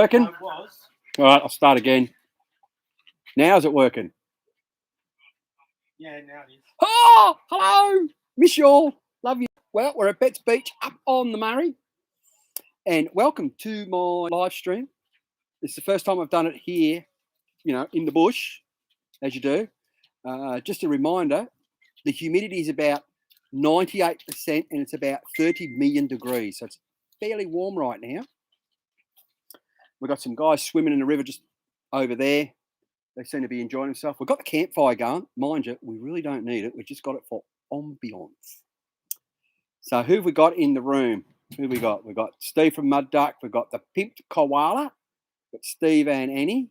Working? It was. All right, I'll start again. Now is it working? Yeah, now it is. Oh, hello. Miss you all. Love you. Well, we're at Betts Beach up on the Murray. And welcome to my live stream. It's the first time I've done it here, in the bush, as you do. Just a reminder, the humidity is about 98% and it's about 30 million degrees. So it's fairly warm right now. We've got some guys swimming in the river just over there. They seem to be enjoying themselves. We've got the campfire going. Mind you, we really don't need it. We've just got it for ambiance. So who have we got in the room? Who have we got? We've got Steve from Mud Duck. We've got the Pimped Koala. We've got Steve and Annie.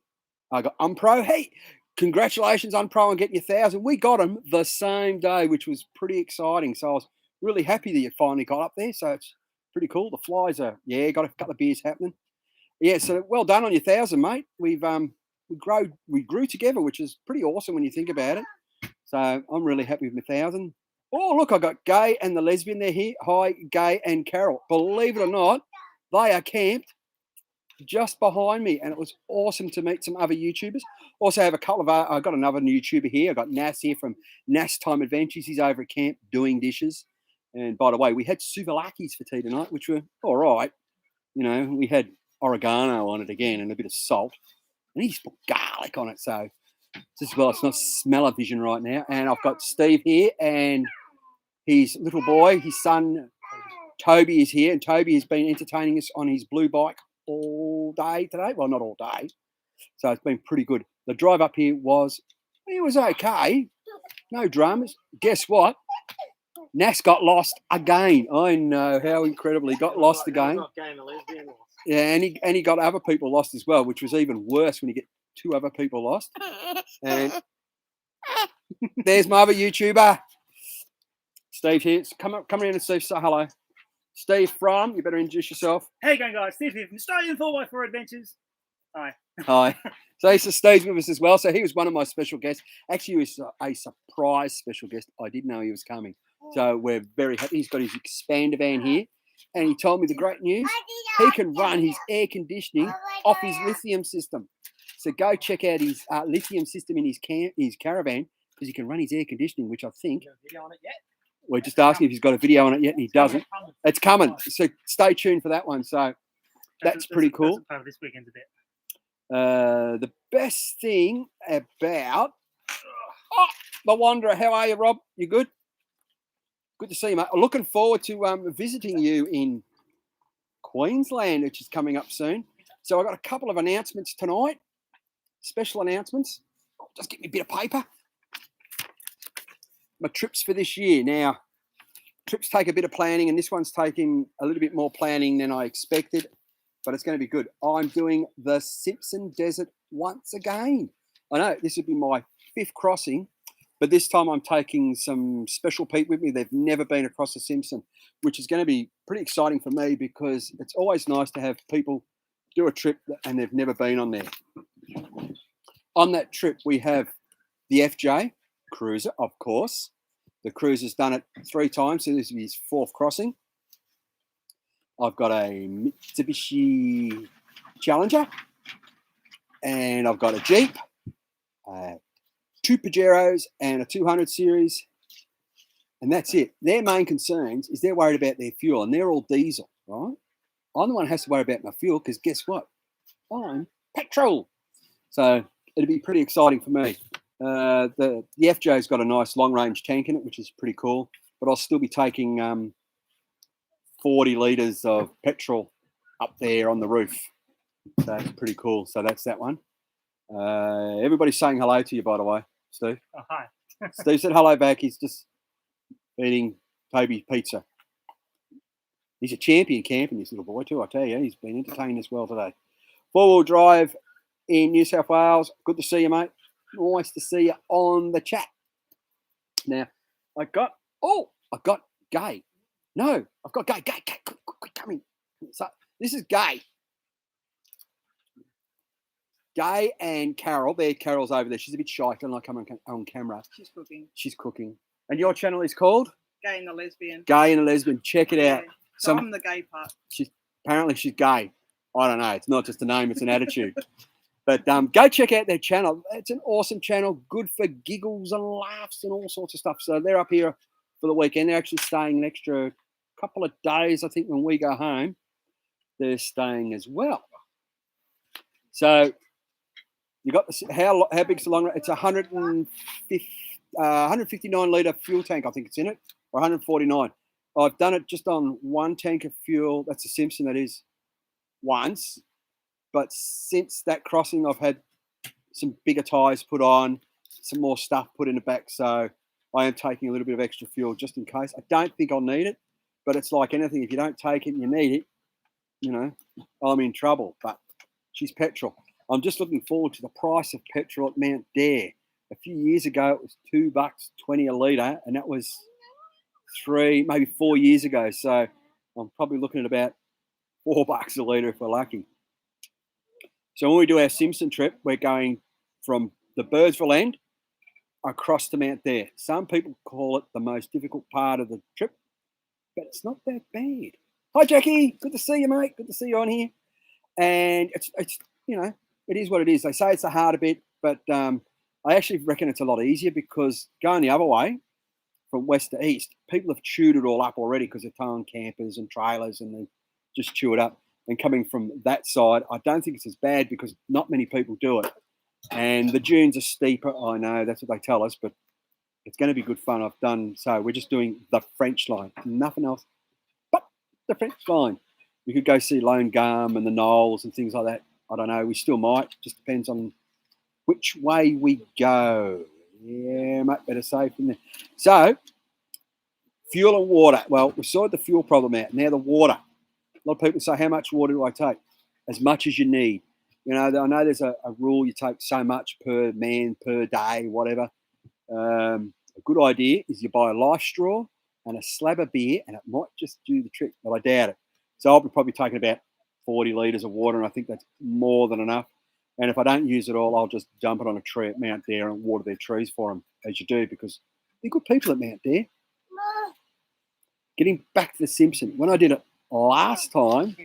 I got Unpro. Hey, congratulations, Unpro, on getting your 1,000. We got them the same day, which was pretty exciting. So I was really happy that you finally got up there. So it's pretty cool. The flies are, got a couple of beers happening. Yeah, so well done on your 1,000, mate. We grew together, which is pretty awesome when you think about it. So I'm really happy with my 1,000. Oh, look, I got Gay and the lesbian. They're here. Hi, Gay and Carol. Believe it or not, they are camped just behind me, and it was awesome to meet some other YouTubers. Also have a couple of I got another YouTuber here. I got Nas here from Nas Time Adventures. He's over at camp doing dishes. And by the way, we had souvlaki's for tea tonight, which were all right. We had oregano on it again and a bit of salt, and he's put garlic on it. So just it's not smell-o-vision right now. And I've got Steve here and his little boy, his son Toby is here, and Toby has been entertaining us on his blue bike all day today. Well, not all day, so it's been pretty good. The drive up here was okay, no dramas. Guess what? Nas got lost again. I know, how incredible. He got lost again. Not gay and a lesbian. Yeah, and he got other people lost as well, which was even worse when you get two other people lost. And there's my other YouTuber, Steve here. Come around and Steve, say hello. Steve from, you better introduce yourself. Hey, going guys, Steve here from Australian 4x4 Adventures. Hi. Hi. So Steve's with us as well. So he was one of my special guests. Actually, he was a surprise special guest. I didn't know he was coming. So we're very happy. He's got his expander van here. And he told me the great news. He can run his air conditioning off his lithium system. So go check out his lithium system in his caravan, because he can run his air conditioning, which I think... You got a video on it yet? We're just asking if he's got a video on it yet, and he doesn't. It's coming. So stay tuned for that one. So that's pretty cool. This weekend a bit. The best thing about... the Wanderer. How are you, Rob? You good? Good to see you, mate. I'm looking forward to visiting you in Queensland, which is coming up soon. So I've got a couple of announcements tonight. Special announcements. Just get me a bit of paper. My trips for this year. Now, trips take a bit of planning, and this one's taking a little bit more planning than I expected, but it's going to be good. I'm doing the Simpson Desert once again. I know this would be my 5th crossing, but this time I'm taking some special people with me. They've never been across the Simpson, which is going to be pretty exciting for me, because it's always nice to have people do a trip and they've never been on there. On that trip, we have the FJ Cruiser, of course. The Cruiser's done it 3 times, so this is his 4th crossing. I've got a Mitsubishi Challenger, and I've got a Jeep, 2 Pajeros, and a 200 series, and that's it. Their main concerns is they're worried about their fuel, and they're all diesel, right? I'm the one who has to worry about my fuel, because guess what? I'm petrol. So it'll be pretty exciting for me. The FJ's got a nice long-range tank in it, which is pretty cool, but I'll still be taking 40 litres of petrol up there on the roof. So that's pretty cool. So that's that one. Everybody's saying hello to you, by the way, Steve. Oh, hi. Steve said hello back. He's just eating Toby pizza. He's a champion camping, this little boy, too, I tell you. He's been entertained as well today. 4-wheel drive in New South Wales. Good to see you, mate. Nice to see you on the chat. Now, I've got Gay. No, I've got Gay. Gay, quick, come in. So this is Gay. Gay and Carol. There, Carol's over there. She's a bit shy. Can I come on camera? She's cooking. And your channel is called? Gay and the Lesbian. Gay and a Lesbian. Check it out. So I'm the gay part. Apparently she's gay. I don't know. It's not just a name; it's an attitude. But go check out their channel. It's an awesome channel, good for giggles and laughs and all sorts of stuff. So they're up here for the weekend. They're actually staying an extra couple of days, I think, when we go home. They're staying as well. So you got the, how big's the long run? It's 159 litre fuel tank, I think it's in it, or 149. I've done it just on one tank of fuel. That's a Simpson, that is, once. But since that crossing, I've had some bigger tyres put on, some more stuff put in the back. So I am taking a little bit of extra fuel just in case. I don't think I'll need it, but it's like anything. If you don't take it and you need it, you know, I'm in trouble. But she's petrol. I'm just looking forward to the price of petrol at Mount Dare. A few years ago, it was $2.20 a litre, and that was maybe 4 years ago. So I'm probably looking at about $4 a litre if we're lucky. So when we do our Simpson trip, we're going from the Birdsville end across to Mount Dare. Some people call it the most difficult part of the trip, but it's not that bad. Hi, Jackie. Good to see you, mate. Good to see you on here. And it's you know, it is what it is. They say it's the harder bit, but I actually reckon it's a lot easier because going the other way from west to east, people have chewed it all up already because they're towing campers and trailers and they just chew it up. And coming from that side, I don't think it's as bad because not many people do it. And the dunes are steeper. I know, that's what they tell us, but it's going to be good fun. I've done, so we're just doing the French line, nothing else but the French line. We could go see Lone Gum and the Knolls and things like that. I don't know. We still might. Just depends on which way we go. Yeah, mate, better safe than that. So, fuel and water. Well, we sorted the fuel problem out. Now the water. A lot of people say, how much water do I take? As much as you need. You know, I know there's a rule you take so much per man, per day, whatever. A good idea is you buy a life straw and a slab of beer, and it might just do the trick, but I doubt it. So I'll be probably taking about 40 litres of water, and I think that's more than enough. And if I don't use it all, I'll just dump it on a tree at Mount Dare and water their trees for them, as you do, because they're good people at Mount Dare. Getting back to the Simpson, when I did it last time,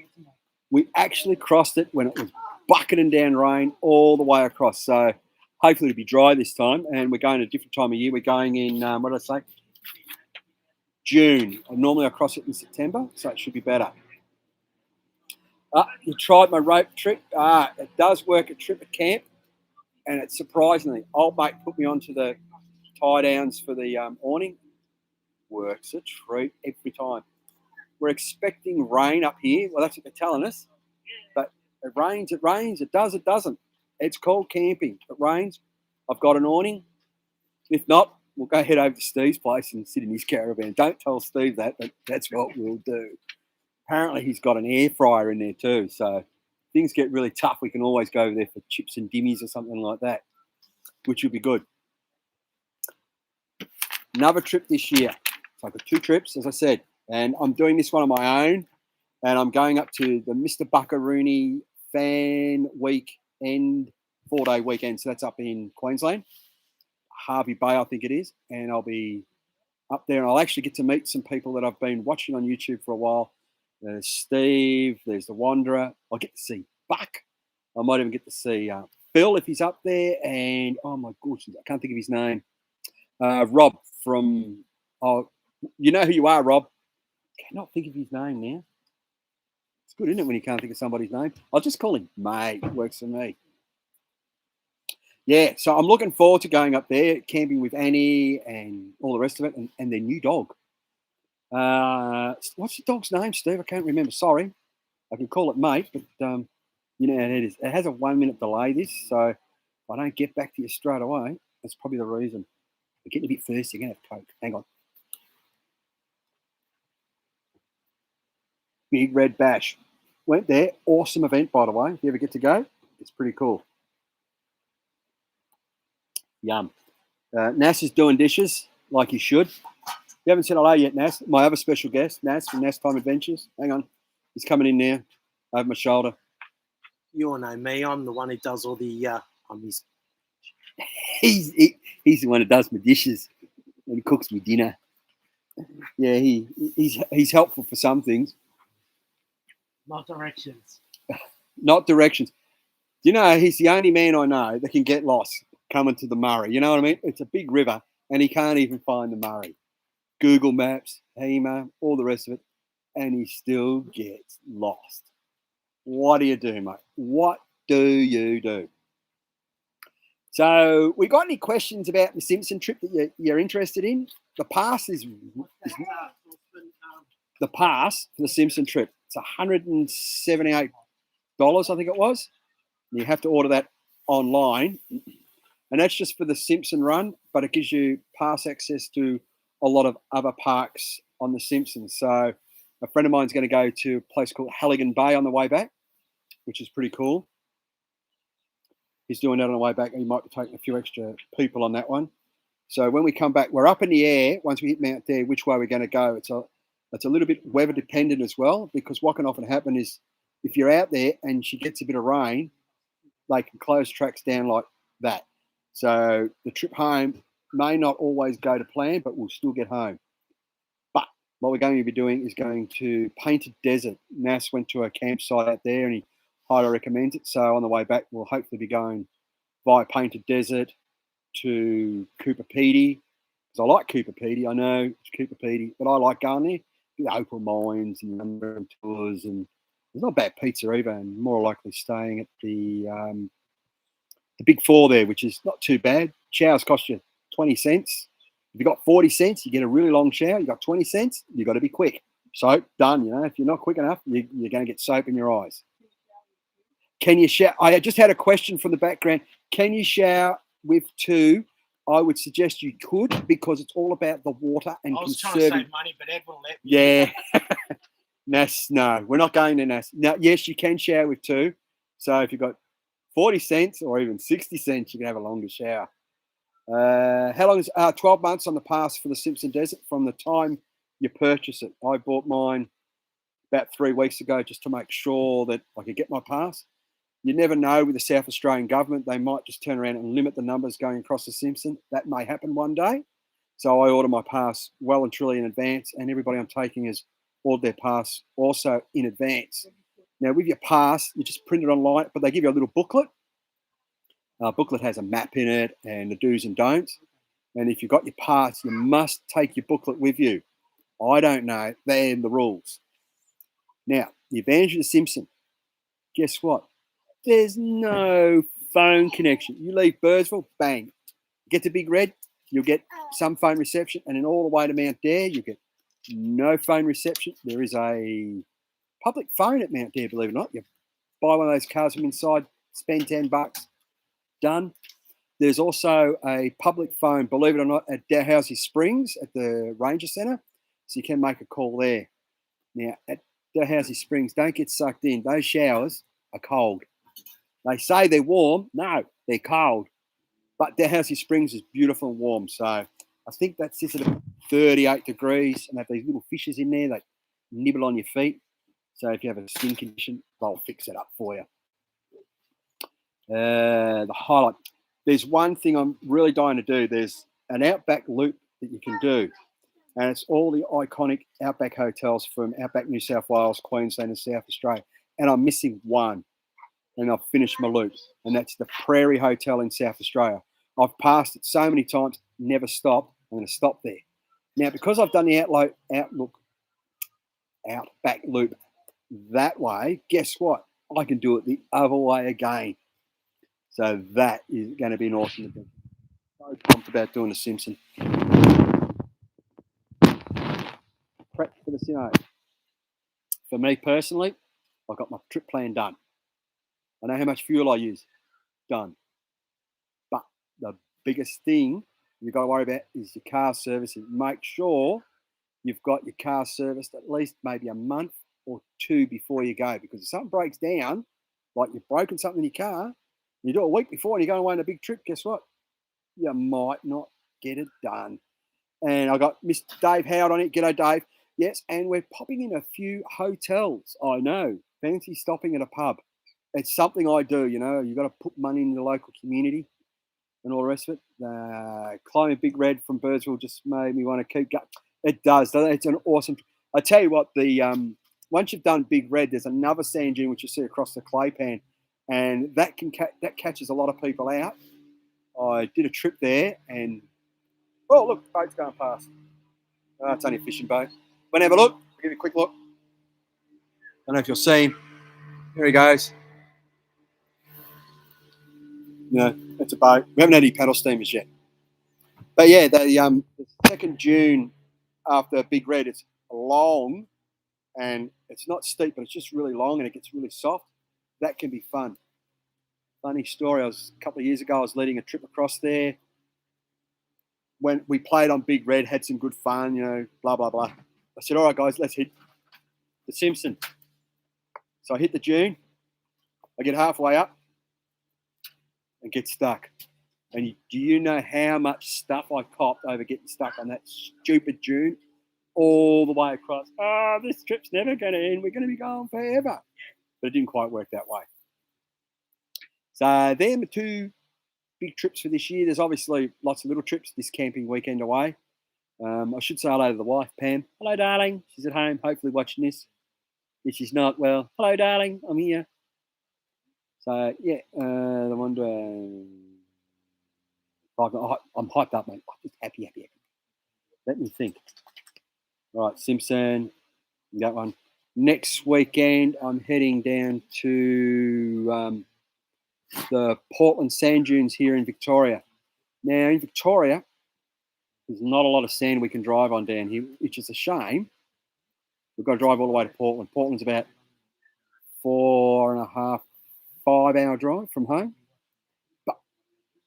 we actually crossed it when it was bucketing down rain all the way across. So hopefully it'll be dry this time, and we're going a different time of year. We're going in, what did I say? June. Normally I cross it in September, so it should be better. You tried my rope trick. It does work at Tripper Camp, and it's surprisingly, old mate put me onto the tie downs for the awning. Works a treat every time. We're expecting rain up here. Well, that's what they're telling us. But it rains, it does, it doesn't. It's called camping. If it rains, I've got an awning. If not, we'll go head over to Steve's place and sit in his caravan. Don't tell Steve that, but that's what we'll do. Apparently, he's got an air fryer in there too. So if things get really tough, we can always go over there for chips and dimmies or something like that, which would be good. Another trip this year. So I've got 2 trips, as I said, and I'm doing this one on my own, and I'm going up to the Mr. Buckaroony Fan Weekend, 4-day weekend. So that's up in Queensland, Harvey Bay, I think it is, and I'll be up there, and I'll actually get to meet some people that I've been watching on YouTube for a while. There's Steve, there's the Wanderer. I'll get to see Buck. I might even get to see Phil if he's up there, and oh my gosh, I can't think of his name. Rob from, you know who you are, Rob. Cannot think of his name now. It's good, isn't it, when you can't think of somebody's name? I'll just call him mate. It works for me. Yeah, so I'm looking forward to going up there, camping with Annie and all the rest of it, and their new dog. What's the dog's name, Steve? I can't remember. Sorry. I can call it mate, but you know, it has a 1-minute delay, this, so if I don't get back to you straight away, that's probably the reason. We're getting a bit thirsty. You're going to have Coke. Hang on. Big Red Bash. Went there. Awesome event, by the way. If you ever get to go, it's pretty cool. Yum. Nas is doing dishes like he should. You haven't said hello yet, Nas. My other special guest, Nas from Nas Time Adventures. Hang on. He's coming in now over my shoulder. You all know me. I'm the one who does all the He's the one who does my dishes and he cooks me dinner. Yeah, he's helpful for some things. not directions. not directions. You know, he's the only man I know that can get lost coming to the Murray. You know what I mean? It's a big river, and he can't even find the Murray. Google Maps, HEMA, all the rest of it, and he still gets lost. What do you do, mate? What do you do? So, we got any questions about the Simpson trip that you're interested in? The pass is the pass for the Simpson trip. It's $178, I think it was. You have to order that online, and that's just for the Simpson run, but it gives you pass access to a lot of other parks on the Simpsons. So a friend of mine's going to go to a place called Halligan Bay on the way back, which is pretty cool. He's doing that on the way back. He might be taking a few extra people on that one. So when we come back, we're up in the air. Once we hit Mount Dare, which way we're going to go. It's a little bit weather dependent as well, because what can often happen is if you're out there and she gets a bit of rain, they can close tracks down like that. So the trip home may not always go to plan, but we'll still get home. But what we're going to be doing is going to Painted Desert. Nas went to a campsite out there and he highly recommends it. So on the way back, we'll hopefully be going via Painted Desert to Cooper Pedy, because I like Cooper Pedy. I know it's Cooper Pedy, but I like going there. The Opal Mines and underground tours, and there's not bad pizza either, and more likely staying at the Big Four there, which is not too bad. Showers cost you 20 cents. If you got 40 cents, you get a really long shower. You got 20 cents, you got to be quick. Soap, done. You know, if you're not quick enough, you're going to get soap in your eyes. Can you shower? I just had a question from the background. Can you shower with two? I would suggest you could, because it's all about the water and I was conserving. trying to save money, but Ed won't let me. Yeah. Nas, no, we're not going to Nas. Now, yes, you can shower with two. So if you've got 40 cents or even 60 cents, you can have a longer shower. How long is 12 months on the pass for the Simpson Desert from the time you purchase it? I bought mine about 3 weeks ago just to make sure that I could get my pass. You never know with the South Australian government. They might just turn around and limit the numbers going across the Simpson. That may happen one day. So I order my pass well and truly in advance, and everybody I'm taking has ordered their pass also in advance. Now, with your pass, you just print it online, but they give you a little booklet. Booklet has a map in it and the do's and don'ts. And if you've got your pass, you must take your booklet with you. I don't know. They're the rules. Now, the advantage of the Simpson, guess what? There's no phone connection. You leave Birdsville, bang. Get to Big Red, you'll get some phone reception. And then all the way to Mount Dare, you get no phone reception. There is a public phone at Mount Dare, believe it or not. You buy one of those cards from inside, spend $10, done. There's also a public phone, believe it or not, at Dalhousie Springs at the Ranger Centre. So you can make a call there. Now, at Dalhousie Springs, don't get sucked in. Those showers are cold. They say they're warm. No, they're cold. But Dalhousie Springs is beautiful and warm. So I think that sits at about 38 degrees, and they have these little fishes in there that nibble on your feet. So if you have a skin condition, they'll fix it up for you. The highlight. There's one thing I'm really dying to do. There's an Outback loop that you can do. And it's all the iconic Outback hotels from Outback New South Wales, Queensland and South Australia. And I'm missing one. And I've finished my loop. And that's the Prairie Hotel in South Australia. I've passed it so many times, never stopped. I'm going to stop there. Now, because I've done the Outback loop that way, guess what? I can do it the other way again. So that is going to be an awesome event. So pumped about doing the Simpson. Prep for the Sino. For me personally, I've got my trip plan done. I know how much fuel I use. Done. But the biggest thing you've got to worry about is your car servicing. Make sure you've got your car serviced at least maybe a month or two before you go. Because if something breaks down, like you've broken something in your car, you do it a week before and you're going away on a big trip, guess what? You might not get it done. And I got Mr. Dave Howard on it. G'day, Dave. Yes, and we're popping in a few hotels. I know. Fancy stopping at a pub. It's something I do, you know. You've got to put money in the local community and all the rest of it. Climbing Big Red from Birdsville just made me want to keep going. It does. It's an awesome. I tell you what, the once you've done Big Red, there's another sand dune which you see across the clay pan, and that catches a lot of people out. I did a trip there, and oh look, boat's going past. Oh, it's only a fishing boat. But have a look. I'll give you a quick look. I don't know if you'll see him. There he goes. No, it's a boat. We haven't had any paddle steamers yet. But yeah, the second dune after Big Red, it's long and it's not steep, but it's just really long and it gets really soft. That can be fun. Funny story, a couple of years ago, I was leading a trip across there. When we played on Big Red, had some good fun, blah, blah, blah. I said, all right, guys, let's hit the Simpson. So I hit the dune. I get halfway up and get stuck. And do you know how much stuff I copped over getting stuck on that stupid dune all the way across? Oh, this trip's never going to end. We're going to be going forever. But it didn't quite work that way. So they're my two big trips for this year. There's obviously lots of little trips this camping weekend away. I should say hello to the wife, Pam. Hello, darling. She's at home, hopefully watching this. If she's not, well, hello, darling. I'm here. So, yeah, the one I'm hyped up, mate. I'm just happy. Let me think. All right, Simpson, that one. Next weekend, I'm heading down to the Portland sand dunes here in Victoria. Now, in Victoria, there's not a lot of sand we can drive on down here, which is a shame. We've got to drive all the way to Portland. Portland's about 4.5, 5 hour drive from home. But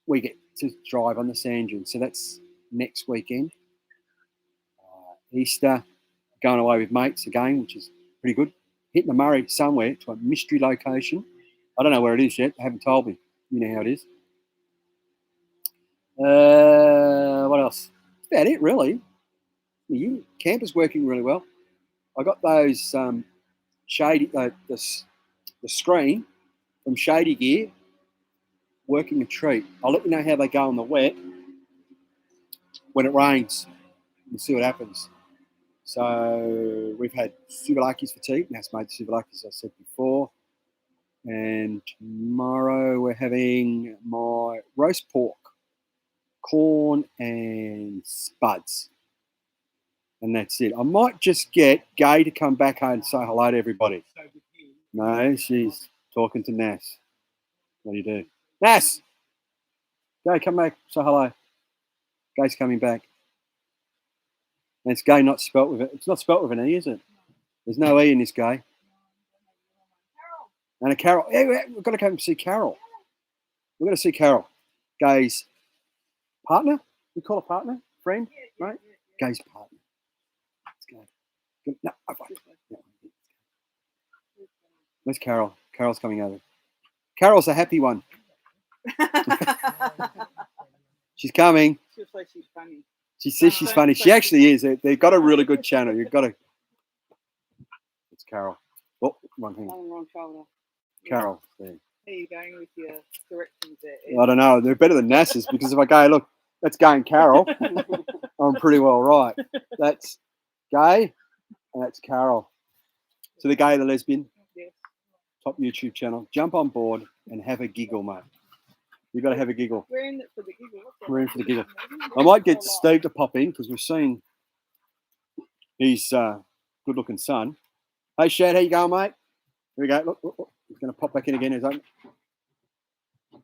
we get to drive on the sand dunes. So that's next weekend. Easter, going away with mates again, which is pretty good. Hitting the Murray somewhere to a mystery location. I don't know where it is yet. They haven't told me. You know how it is. What else? That's about it, really. The camper's working really well. I got those shady, the screen from Shady Gear working a treat. I'll let you know how they go on the wet when it rains. We'll see what happens. So we've had souvlaki for tea. Nas made souvlaki, as I said before. And tomorrow we're having my roast pork, corn and spuds. And that's it. I might just get Gay to come back home and say hello to everybody. No, she's talking to Nas. What do you do? Nas! Gay, come back, say hello. Gay's coming back. And it's Gay, not spelt with it. It's not spelt with an E, is it? There's no E in this Gay. And a Carol. Yeah, we've got to come and see Carol. We're going to see Carol. Gay's partner? We call her partner? Friend? Right? Gay's partner. No, where's Carol? Carol's coming over. Carol's a happy one. She's coming. She looks like she's funny. She says she's funny. She actually is. They've got a really good channel. You've got to. It's Carol. Oh, one thing. On the wrong shoulder. Carol. There. How are you going with your directions there? I don't know. They're better than NASA's because if I go, look, that's Gay and Carol, I'm pretty well right. That's Gay and that's Carol. So the Gay, the lesbian, Yes. top YouTube channel. Jump on board and have a giggle, mate. You've got to have a giggle. We're in it for the giggle. What's that? We're in for the giggle. I might get Steve to pop in because we've seen his good-looking son. Hey, Shad, how you going, mate? Here we go. Look. He's going to pop back in again.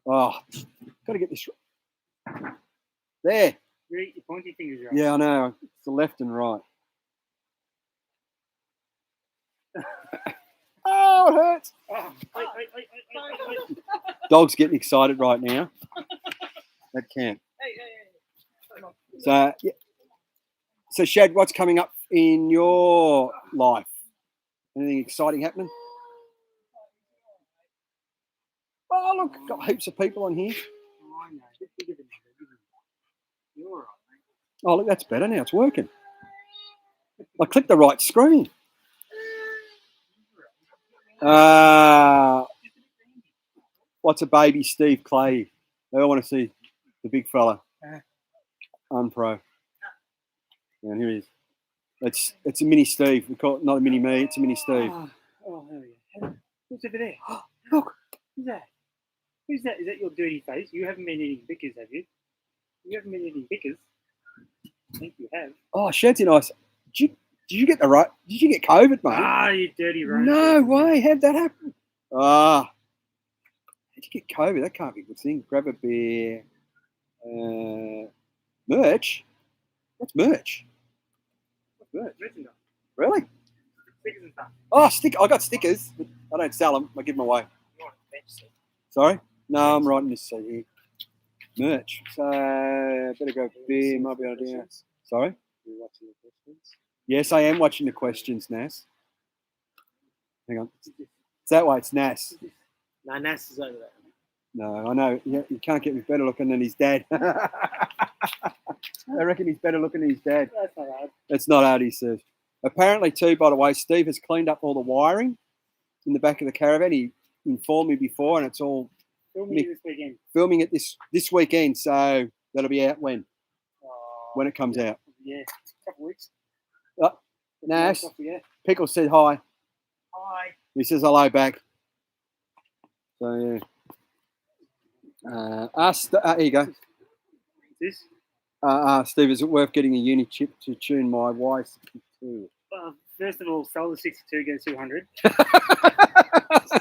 Oh, got to get this. There. Your pointy fingers are up. Yeah, I know. It's the left and right. Oh, it hurts. Oh, wait. Dog's getting excited right now. That can't. Hey. Come on. So, yeah. So, Shad, what's coming up in your life? Anything exciting happening? Oh, look, got heaps of people on here. Oh, I know. It's bigger than you. You're all right, mate. Oh, look, that's better now. It's working. I clicked the right screen. What's a baby Steve Clay? They all want to see the big fella. Unpro. And here he is. It's a mini Steve. We call it not a mini me. It's a mini Steve. Oh, there we go. What's over there? Look. Who's that? Who's that? Is that your dirty face? You haven't been eating bickers, have you? You haven't been eating bickers. I think you have. Oh, Shanty nice. Did you get the right? Did you get COVID, mate? Ah, you dirty road. No way. How'd that happen? Ah. How'd you get COVID? That can't be a good thing. Grab a beer. Merch? What's merch? What's merch? Merchandise. Really? Stickers and stuff. Oh, I got stickers. But I don't sell them. I give them away. You want a bench seat? Sorry? No, I'm writing this seat here. Merch. So, better go beer. Might be an idea. Sorry? You're watching the questions. Yes, I am watching the questions, Nas. Hang on. It's that way. It's Nas. No, Nas is over there. No, I know. You can't get me better looking than his dad. I reckon he's better looking than his dad. That's not hard. It's not hard, he says. Apparently, too, by the way, Steve has cleaned up all the wiring in the back of the caravan. He informed me before, and it's all Film me this weekend. filming it this weekend. So that'll be out when it comes out. Yeah, a couple of weeks. Nas, Yeah. Pickle said hi. Hi. He says hello back. So, yeah. Here you go. This? Steve, is it worth getting a uni chip to tune my Y62? First of all, sell the 62, get a 200.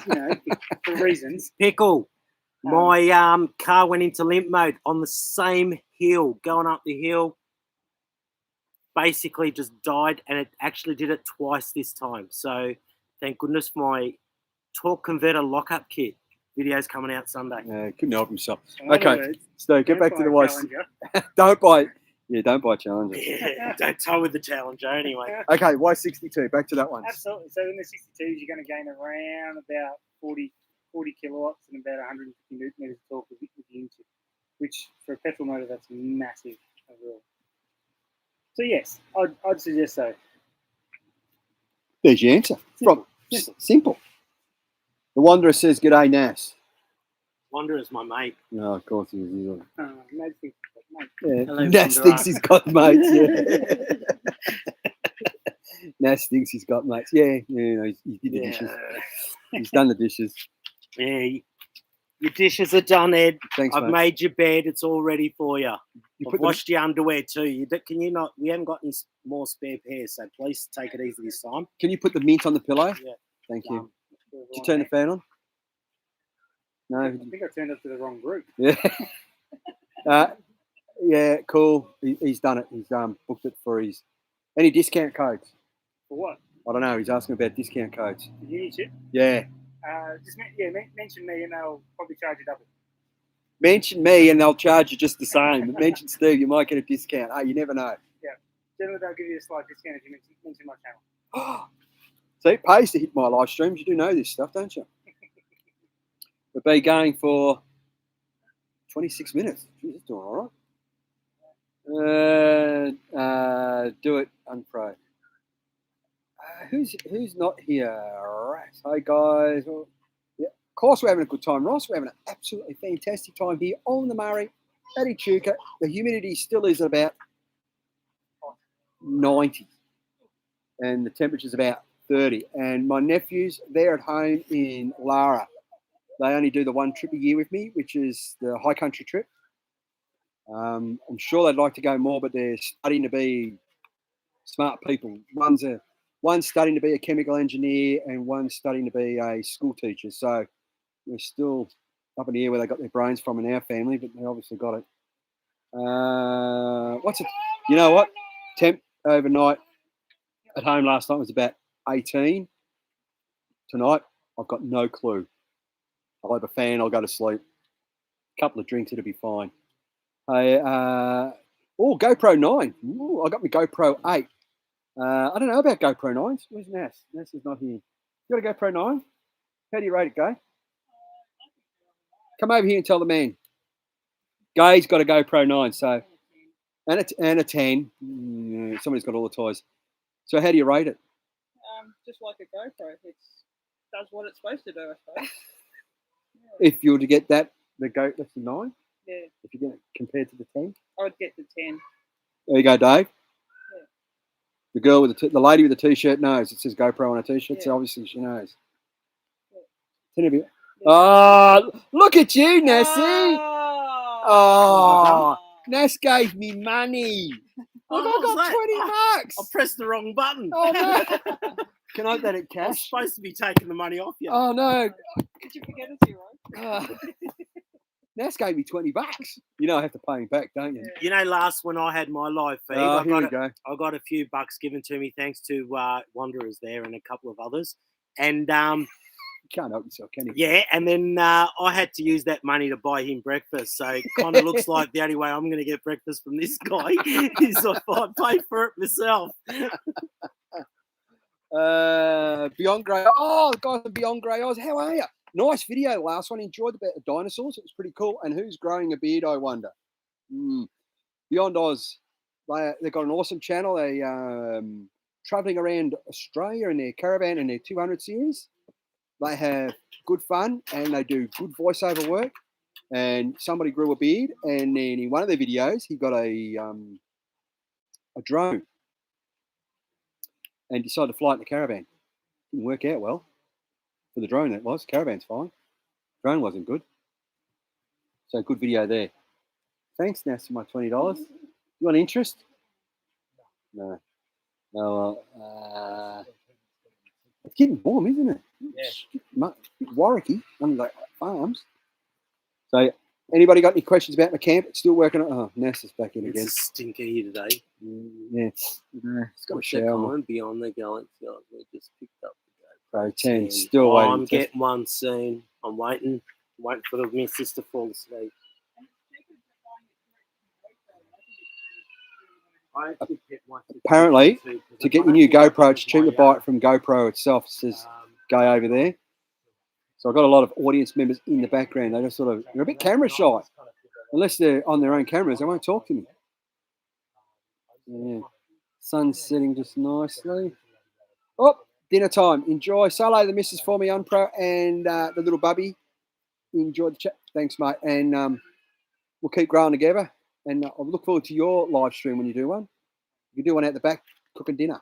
You know, for reasons. Pickle. My car went into limp mode on the same hill, going up the hill. Basically just died, and it actually did it twice this time. So thank goodness for my torque converter lockup kit. Video's coming out Sunday. Couldn't help himself. In other Okay, words, Steve, get don't back to the buy a Y. Challenger. Don't buy. Yeah, don't buy Challenger. Yeah, don't tow with the Challenger anyway. Okay, Y62. Back to that one. Absolutely. So in the 62s, you're going to gain around about 40 kilowatts and about 150 newton meters of torque with the engine, which for a petrol motor, that's massive overall. So yes, I'd suggest so. There's your answer. Simple. The Wanderer says, "G'day, Nas." Wonder is my mate. No, of course he is. No, mate. Yeah. Hello, Nas Wanderer. thinks he's got mates. Yeah. Nas thinks he's got mates. Yeah, no, he did the dishes. He's done the dishes. Yeah, your dishes are done, Ed. Thanks, I've mate. made your bed. It's all ready for you. You I've put washed your underwear too. Can you not? We haven't got any more spare pairs, so please take it easy this time. Can you put the mint on the pillow? Yeah. Thank you. Um, Did you turn the fan on? No. I think I turned up to the wrong group. Yeah. Yeah, cool. He's done it. He's booked it for his. Any discount codes? For what? I don't know. He's asking about discount codes. The uni chip? Yeah. Mention me and they'll probably charge you double. Mention me and they'll charge you just the same. But mention Steve, you might get a discount. Hey, you never know. Generally, they'll give you a slight discount if you mention my channel. See, it pays to hit my live streams. You do know this stuff, don't you? We'll be going for 26 minutes. Jeez, that's doing all right. Do it, unpro. Who's not here? Right. Hi, guys. Well, yeah, of course, we're having a good time, Ross. We're having an absolutely fantastic time here on the Murray at Echuca. The humidity still is about 90, and the temperature's about 30. And my nephews, they're at home in Lara. They only do the one trip a year with me, which is the high country trip. I'm sure they'd like to go more, but they're studying to be smart people. One's studying to be a chemical engineer and one's studying to be a school teacher. So we're still up in the air where they got their brains from in our family, but they obviously got it. What's it? You know what? Temp overnight at home last night was about 18. Tonight, I've got no clue. I'll have a fan, I'll go to sleep. A couple of drinks, it'll be fine. GoPro 9. Ooh, I got my GoPro 8. I don't know about GoPro 9s. Where's Nas? Nas is not here. You got a GoPro 9? How do you rate it, Guy? Come over here and tell the man. Guy's got a GoPro 9, so and a 10. Somebody's got all the toys. So how do you rate it? Just like a GoPro, it does what it's supposed to do, I suppose. If you were to get that's the 9. Yeah, If you get it compared to the 10. I would get the 10. There you go, Dave. The girl with the lady with the t-shirt knows. It says GoPro on a t-shirt, so Yeah. obviously she knows. Tell me a bit. Oh, look at you, Nessie. Oh, Ness gave me money. Look, what was I got that? 20 Oh, bucks. I pressed the wrong button. Oh, no. Can I have that at I was cash? supposed to be taking the money off you. Oh, no. Did you forget a zero? Ness gave me 20 bucks. You know I have to pay him back, don't you? You know, last when I had my live feed, Oh, I here we got go. I got a few bucks given to me thanks to Wanderers there and a couple of others. And You can't help yourself, can you? yeah, and then I had to use that money to buy him breakfast. So it kind of looks like the only way I'm going to get breakfast from this guy is if I pay for it myself. Beyond Grey. Oh, the guys from Beyond Grey Oz. How are you? Nice video last one. Enjoyed the dinosaurs. It was pretty cool. And who's growing a beard, I wonder? Beyond Oz. They've got an awesome channel. They traveling around Australia in their caravan and their 200 series. They have good fun and they do good voiceover work. And somebody grew a beard, and then in one of their videos, he got a drone and decided to fly it in the caravan. Didn't work out well for the drone. That was caravan's fine. Drone wasn't good. So good video there. Thanks, Nas, for my $20. You want interest? No. No. It's getting warm, isn't it? Yeah. Warwicky on the farms. So, anybody got any questions about my camp? It's still working. Oh, Nas is back in again. It's a stinker here today. Yeah, it's got a What's that shower. comment? Beyond the Galaxy. We just picked up the Pro GoPro 10, 10. still Oh, waiting. I'm getting one soon. I'm waiting for the missus to fall asleep. I actually kept my Apparently, too, 'cause to I get your don't new feel like GoPro, it it's was cheaper my, to buy it from GoPro itself. It says go over there. So I've got a lot of audience members in the background. They just sort of, they're a bit camera shy. Unless they're on their own cameras, they won't talk to me. Yeah. Sun's setting just nicely. Oh, dinner time. Enjoy. Say hello to the missus for me, Unpro, and the little bubby. Enjoy the chat. Thanks, mate. And we'll keep growing together. And I look forward to your live stream when you do one. You can do one out the back, cooking dinner.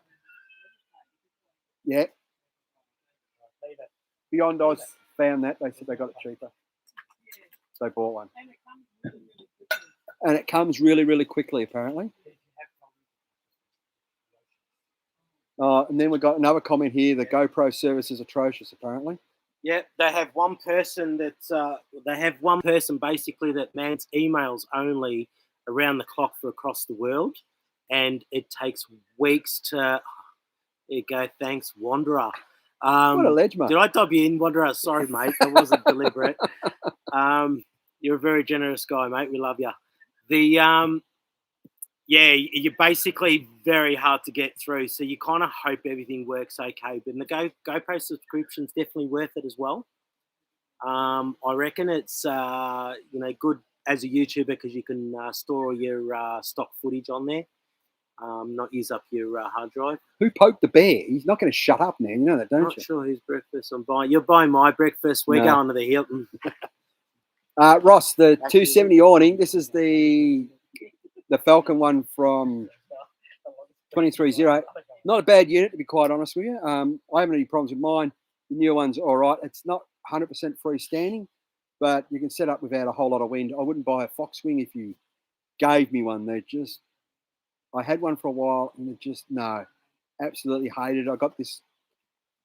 Yeah. Beyond Oz found that. They said they got it cheaper. So they bought one. And it comes really, really quickly, apparently. And then we got another comment here. The GoPro service is atrocious, apparently. Yeah, they have one person basically that mans emails only around the clock for across the world, and it takes weeks to. There you go. Thanks, Wanderer. What a ledge, mate. Did I dub you in, Wanderer? Sorry, mate. That wasn't deliberate. You're a very generous guy, mate. We love you. Yeah, you're basically very hard to get through, so you kind of hope everything works okay. But the GoPro subscription's definitely worth it as well. I reckon it's good as a YouTuber because you can store all your stock footage on there, not use up your hard drive. Who poked the bear? He's not going to shut up, man. You know that, don't Not you? sure whose breakfast I'm buying. You're buying my breakfast. We're No. going to the Hilton. Ross, the 270 awning. This is the Falcon one from 2308. Not a bad unit, to be quite honest with you. I haven't had any problems with mine. The new one's all right. It's not 100% freestanding, but you can set up without a whole lot of wind. I wouldn't buy a Foxwing if you gave me one. I had one for a while and no, absolutely hated it. I got this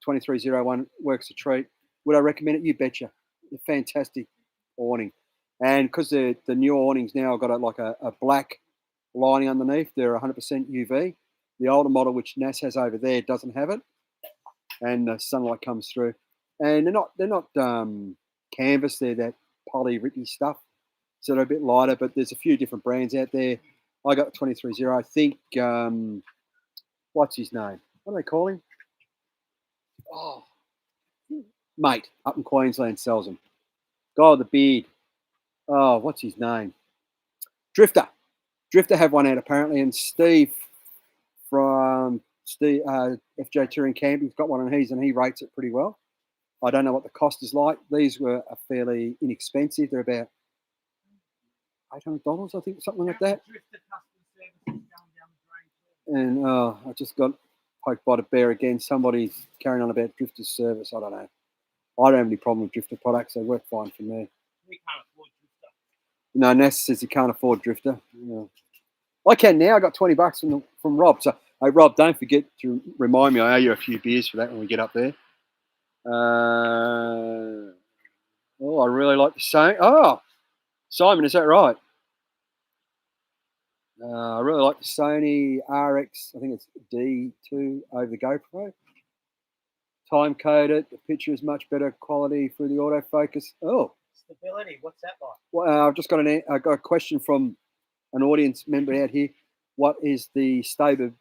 2301, works a treat. Would I recommend it? You betcha. A fantastic awning. And because the new awnings now have got a black lining underneath, they're 100% UV. The older model, which NAS has over there, doesn't have it, and the sunlight comes through. And they're not canvas. They're that poly rippy stuff, so they're a bit lighter. But there's a few different brands out there. I got 23.0. I think what's his name? What do they call him? Oh, mate, up in Queensland sells them. Guy with the beard. Oh, what's his name? Drifter have one out apparently, and Steve from FJ Touring Camping's got one, and he rates it pretty well. I don't know what the cost is like. These were fairly inexpensive. They're about $800, I think, something like that. And I just got poked by the bear again. Somebody's carrying on about Drifter's service. I don't know. I don't have any problem with Drifter products. They work fine for me. We can't afford Drifter. No, Ness says he can't afford Drifter. Yeah. I can now. I got $20 from Rob. So, hey, Rob, don't forget to remind me. I owe you a few beers for that when we get up there. I really like the Sony. Oh, Simon, is that right? I really like the Sony RX. I think it's D2 over the GoPro. Time coded. The picture is much better quality through the autofocus. Oh, Stability, what's that like? well, I've just got I got a question from an audience member out here. What is the stability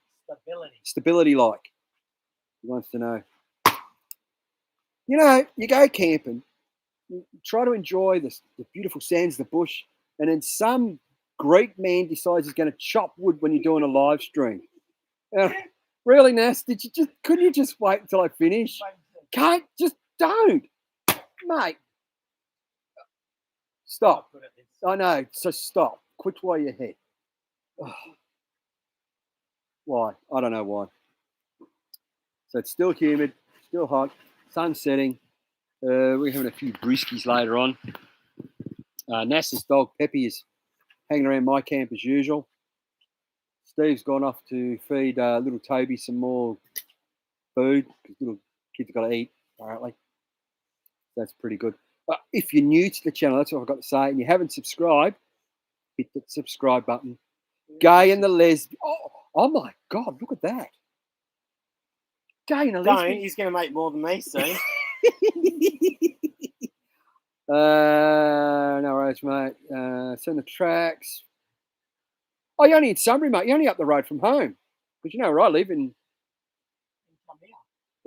like? He wants to know. You know, you go camping, you try to enjoy the beautiful sands, the bush, and then some great man decides he's going to chop wood when you're doing a live stream. Really, Nass? Couldn't you just wait until I finish? Just don't, mate. Stop. I know. So stop. Quit while you're ahead. Why? I don't know why. So it's still humid, still hot, sun setting. We're having a few brewskis later on. Nass's dog Peppy is hanging around my camp as usual. Steve's gone off to feed little Toby some more food because little kids have got to eat, apparently. That's pretty good. But if you're new to the channel, that's what I've got to say, and you haven't subscribed, hit the subscribe button. Gay and the lesbian. Oh my God, look at that. Gay and the lesbian. He's going to make more than me soon. No worries, mate. Send the tracks. Oh, you're only in Sunbury, mate. You're only up the road from home. Because you know where I live in.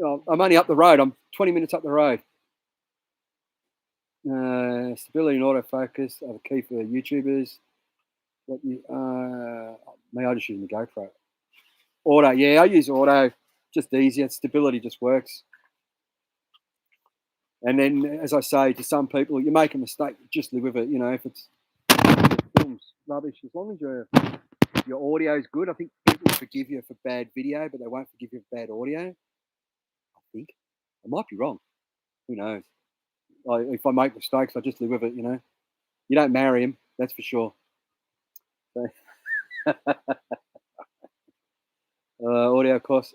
I'm only up the road. I'm 20 minutes up the road. Stability and autofocus are the key for YouTubers. Me, I just use the GoPro. Auto, yeah, I use auto. Just easier. Stability just works. And then, as I say to some people, you make a mistake, just live with it. You know, if it's film's rubbish, as long as your audio is good, I think people forgive you for bad video, but they won't forgive you for bad audio. I think. I might be wrong. Who knows? If I make mistakes, I just live with it. You know, you don't marry him, that's for sure. So, audio course.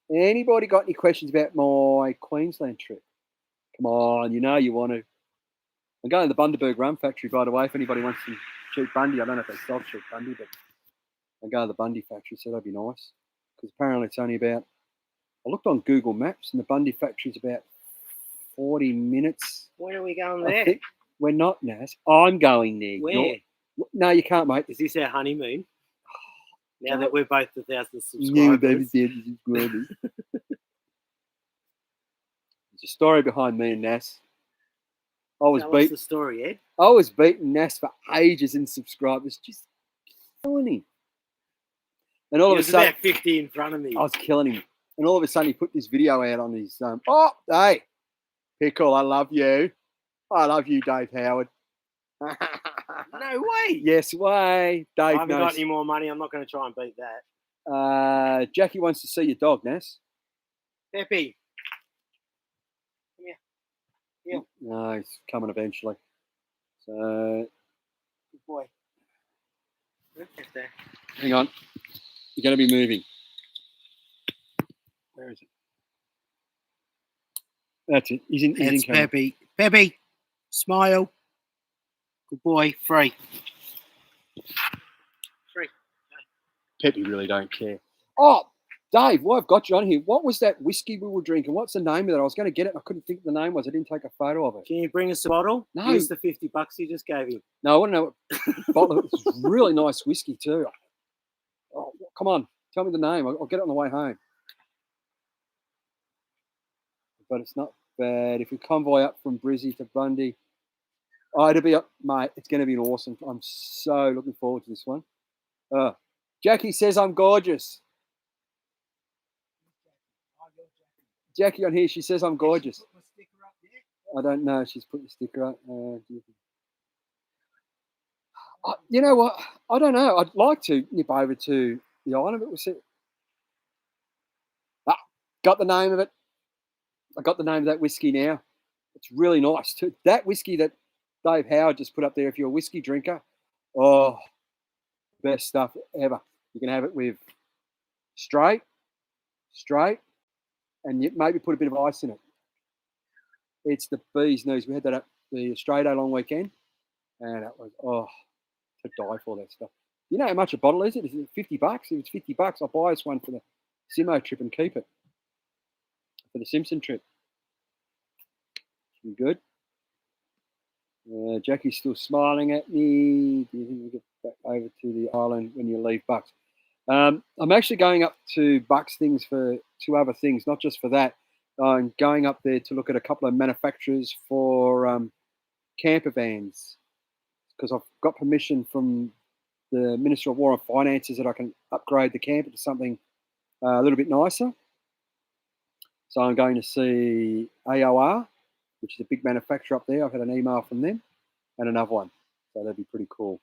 Anybody got any questions about my Queensland trip? Come on, you know you want to. I'm going to the Bundaberg Rum Factory, by the way. If anybody wants some cheap Bundy, I don't know if they sell cheap Bundy, but I'm going to the Bundy factory, so that'd be nice. Because apparently it's only about. I looked on Google Maps, and the Bundy factory is about 40 minutes. When are we going there? I think we're not, Naz. I'm going there. Where? No, you can't, mate. Is this our honeymoon? Now that we're both 1,000 subscribers. Yeah, baby, subscribers. There's a story behind me and Nass. Tell us the story, Ed. I was beating Nass for ages in subscribers, just killing him. And all of a sudden, about 50 in front of me. I was killing him. And all of a sudden, he put this video out on his. Hey, Pickle, I love you. I love you, Dave Howard. No way. Yes way. Dave I haven't got any more money. I'm not going to try and beat that. Jackie wants to see your dog, Nass. Peppy. Come here. Yeah. No, he's coming eventually. So. Good boy. Look at that. Hang on. You're going to be moving. Where is it? That's it. He's in camera. Peppy. Peppy. Smile. Good boy. Free. Peppy really don't care. Oh, Dave, well, I've got you on here. What was that whiskey we were drinking? What's the name of it? I was going to get it. I couldn't think of the name was. I didn't take a photo of it. Can you bring us a bottle? No. Use the $50 you just gave him. No, I want to know what bottle. It's really nice whiskey too. Oh, come on. Tell me the name. I'll get it on the way home. But it's not bad. If we convoy up from Brizzy to Bundy, it'll be up, mate. It's going to be awesome. I'm so looking forward to this one. Jackie says I'm gorgeous. Jackie on here, she says I'm gorgeous. I don't know. She's put the sticker up. You know what? I don't know. I'd like to nip over to the island, but we'll see. Got the name of it. I got the name of that whiskey now. It's really nice too. That whiskey that Dave Howard just put up there, if you're a whiskey drinker, oh, best stuff ever. You can have it with straight, and you maybe put a bit of ice in it. It's the bee's knees. We had that at the Australia Day long weekend, and it was to die for, that stuff. You know how much a bottle is it? Is it $50? If it's $50, I'll buy us one for the Simo trip and keep it for the Simpson trip. Should be good. Jackie's still smiling at me. Do you think we'll get back over to the island when you leave Bucks? I'm actually going up to Bucks things for 2 other things, not just for that. I'm going up there to look at a couple of manufacturers for camper vans, because I've got permission from the Minister of War and Finances that I can upgrade the camper to something a little bit nicer. So I'm going to see AOR, which is a big manufacturer up there. I've had an email from them, and another one. So that'd be pretty cool.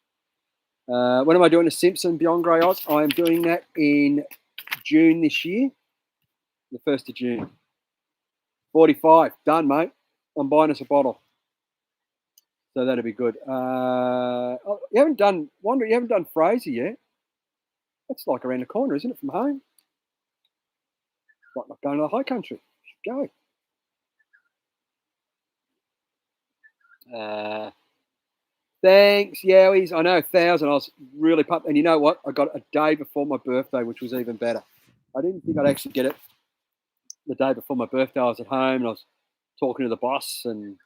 When am I doing the Simpson Beyond Grey Oz? I am doing that in June this year, the 1st of June. 45, done, mate. I'm buying us a bottle. So that'll be good. You haven't done Fraser yet. That's like around the corner, isn't it, from home? Like not going to the high country. Should go. Thanks, Yowies. I know, 1,000. I was really pumped. And you know what? I got it a day before my birthday, which was even better. I didn't think I'd actually get it the day before my birthday. I was at home and I was talking to the boss and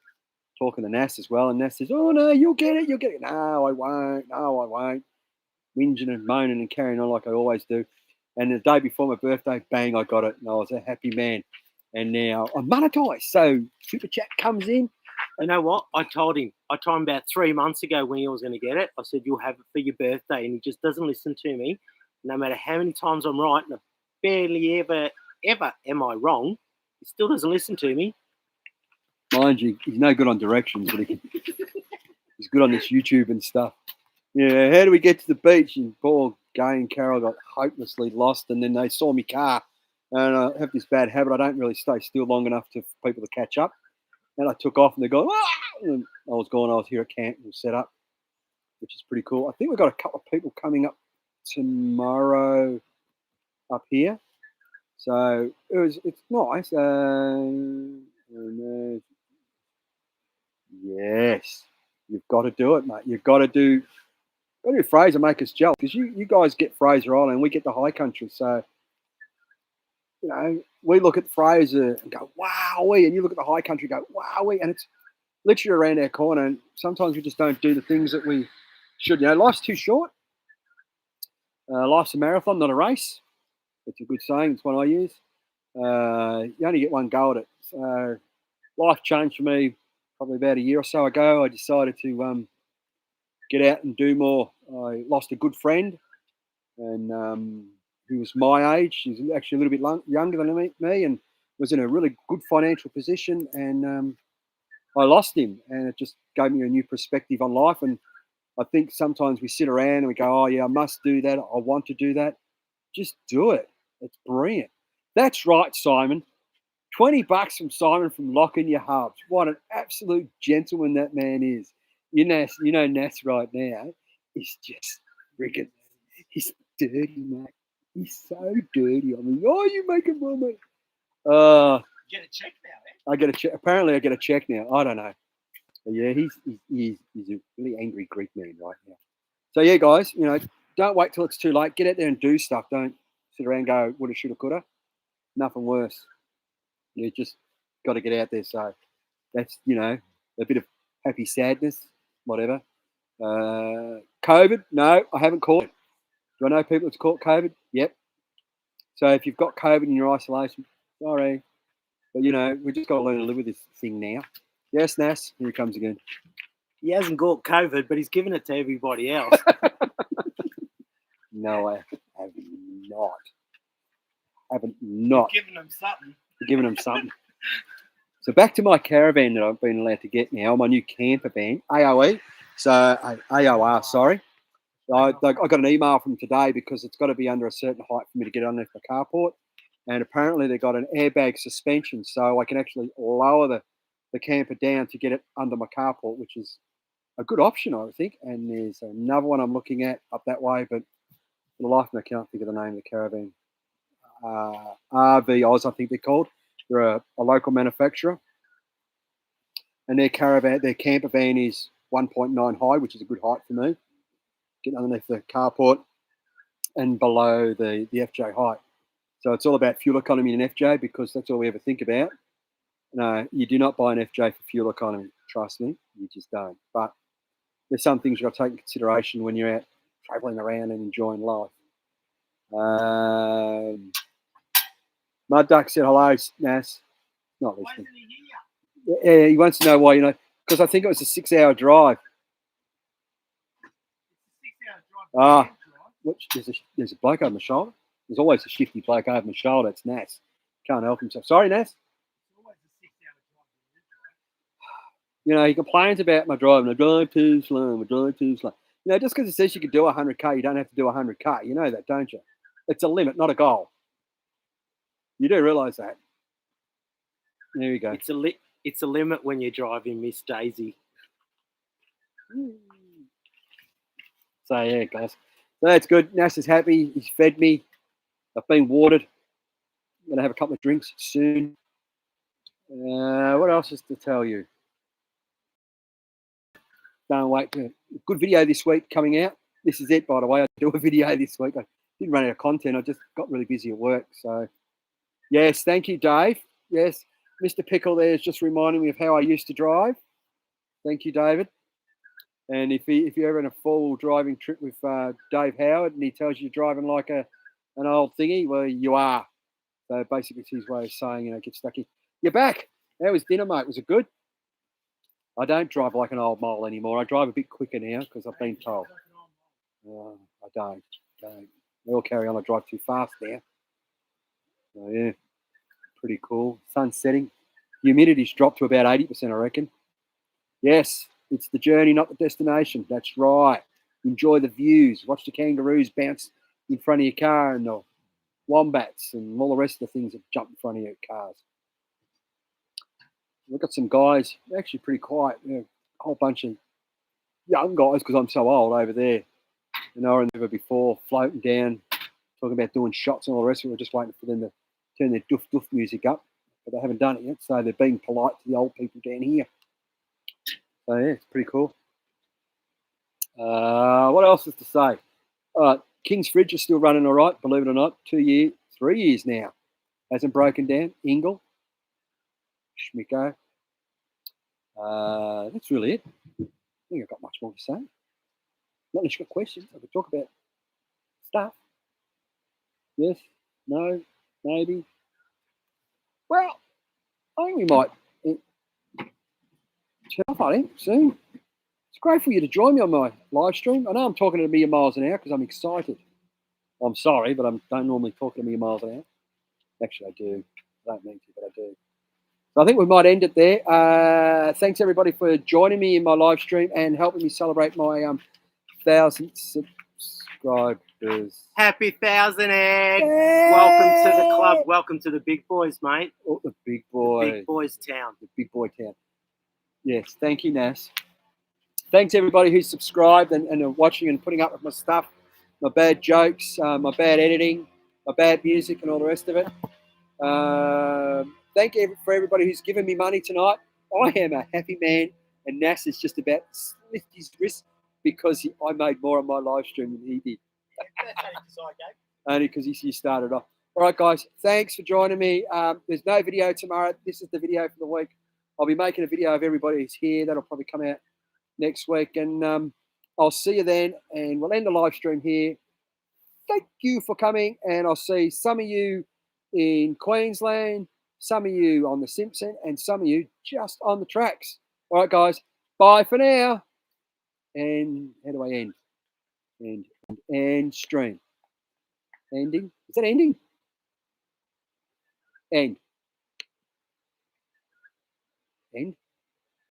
talking to Nass as well. And Nass says, "Oh, no, you'll get it. You'll get it." No, I won't. No, I won't. Whinging and moaning and carrying on like I always do. And the day before my birthday, bang, I got it. And I was a happy man. And now I'm monetized. So Super Chat comes in. You know what? I told him about 3 months ago when he was going to get it. I said, "You'll have it for your birthday." And he just doesn't listen to me. No matter how many times I'm right, and I barely ever am I wrong, he still doesn't listen to me. Mind you, he's no good on directions, but he's good on this YouTube and stuff. Yeah, how do we get to the beach? And poor Gay and Carol got hopelessly lost, and then they saw me car. And I have this bad habit. I don't really stay still long enough for people to catch up. And I took off, and they go, "Ah!" And I was gone. I was here at camp and set up, which is pretty cool. I think we've got a couple of people coming up tomorrow up here. So it's nice. Yes, you've got to do it, mate. You've got to do Fraser, make us jealous, because you guys get Fraser Island and we get the high country. So, you know, we look at Fraser and go, "Wowee," and you look at the high country and go, "Wowee," and it's literally around our corner. And sometimes we just don't do the things that we should. You know, life's too short. Life's a marathon, not a race. It's a good saying. It's one I use. You only get one go at it. So life changed for me probably about a year or so ago. I decided to get out and do more. I lost a good friend, and he was my age. He's actually a little bit younger than me, and was in a really good financial position. And I lost him, and it just gave me a new perspective on life. And I think sometimes we sit around and we go, "Oh yeah, I must do that. I want to do that." Just do it. It's brilliant. That's right, Simon. $20 from Simon from Locking Your Hubs. What an absolute gentleman that man is. You know, Nass right now is just friggin'. He's dirty, mate. He's so dirty. I mean, "Oh, you making more money?" Get a check now, eh? I get a check. Apparently, I get a check now. I don't know. But yeah, he's a really angry Greek man right now. So yeah, guys, you know, don't wait till it's too late. Get out there and do stuff. Don't sit around and go, "Woulda, shoulda, coulda." Nothing worse. You just got to get out there. So that's, you know, a bit of happy sadness, whatever. COVID? No, I haven't caught it. Do I know people that's caught COVID? Yep. So if you've got COVID in your isolation, sorry. But, you know, we just got to learn to live with this thing now. Yes, Nass, here he comes again. He hasn't got COVID, but he's given it to everybody else. No, I have not. Haven't not. Giving them something. Giving them something. So back to my caravan that I've been allowed to get now, my new camper van, AOE. So AOR, sorry. I got an email from today because it's got to be under a certain height for me to get underneath the carport. And apparently they've got an airbag suspension, so I can actually lower the camper down to get it under my carport, which is a good option, I think. And there's another one I'm looking at up that way, but for the life of me, I can't think of the name of the caravan. RV Oz, I think they're called. They're a local manufacturer. And their camper van is 1.9 high, which is a good height for me. Getting underneath the carport and below the FJ height. So it's all about fuel economy in an FJ because that's all we ever think about. No, you do not buy an FJ for fuel economy. Trust me, you just don't. But there's some things you've got to take into consideration when you're out traveling around and enjoying life. Mud Duck said hello, Nas. Not listening. Yeah, he wants to know why, because I think it was a 6-hour drive. There's a bloke over my shoulder. There's always a shifty bloke over my shoulder. It's Nas. Can't help himself. Sorry, Nas. He complains about my driving. I drive too slow. Just because it says you can do 100k, you don't have to do 100k. You know that, don't you? It's a limit, not a goal. You do realise that. There you go. It's a limit when you're driving, Miss Daisy. So, yeah, guys. So that's good. Nas is happy. He's fed me. I've been watered. I'm going to have a couple of drinks soon. What else is to tell you? Don't wait. Good video this week coming out. This is it, by the way. I do a video this week. I didn't run out of content. I just got really busy at work. So, yes, thank you, Dave. Yes, Mr. Pickle there is just reminding me of how I used to drive. Thank you, David. And if you're ever in a full driving trip with Dave Howard and he tells you you're driving like an old thingy, well, you are. So basically it's his way of saying, get stuck in. You're back. How was dinner, mate? Was it good? I don't drive like an old mole anymore. I drive a bit quicker now because I've been told. I don't. They all carry on. I drive too fast now. So, yeah, pretty cool. Sun's setting. Humidity's dropped to about 80%, I reckon. Yes, it's the journey, not the destination. That's right. Enjoy the views. Watch the kangaroos bounce in front of your car and the wombats and all the rest of the things that jump in front of your cars. We've got some guys, they're actually pretty quiet. A whole bunch of young guys, because I'm so old over there. I remember before floating down, talking about doing shots and all the rest of it. We're just waiting for them to turn their doof music up, but they haven't done it yet. So they're being polite to the old people down here. So yeah, it's pretty cool. What else is to say? King's Fridge is still running all right, believe it or not. 3 years now. Hasn't broken down. Ingle. Schmicko. That's really it. I think I've got much more to say. Not unless you've got questions. I could talk about stuff. Yes, no, maybe. Well, I think we might turn off, I think, soon. It's great for you to join me on my live stream. I know I'm talking at a million miles an hour because I'm excited. I'm sorry, but I don't normally talk at a million miles an hour. Actually, I do. I don't mean to, but I do. So I think we might end it there. Thanks, everybody, for joining me in my live stream and helping me celebrate my 1,000 subscribers. Happy 1,000, Ed. Yay! Welcome to the club. Welcome to the big boys, mate. Oh, the big boy. The big boys town. The big boy town. Yes, thank you, Nas. Thanks, everybody who's subscribed and are watching and putting up with my stuff, my bad jokes, my bad editing, my bad music, and all the rest of it. Thank you for everybody who's given me money tonight. I am a happy man, and Nas is just about to lift his wrist because I made more on my live stream than he did. Only because he started off. All right, guys, thanks for joining me. There's no video tomorrow. This is the video for the week. I'll be making a video of everybody who's here. That'll probably come out next week. And I'll see you then. And we'll end the live stream here. Thank you for coming. And I'll see some of you in Queensland, some of you on the Simpson, and some of you just on the tracks. All right, guys. Bye for now. And how do I end? End stream. Ending? Is that ending? End. End.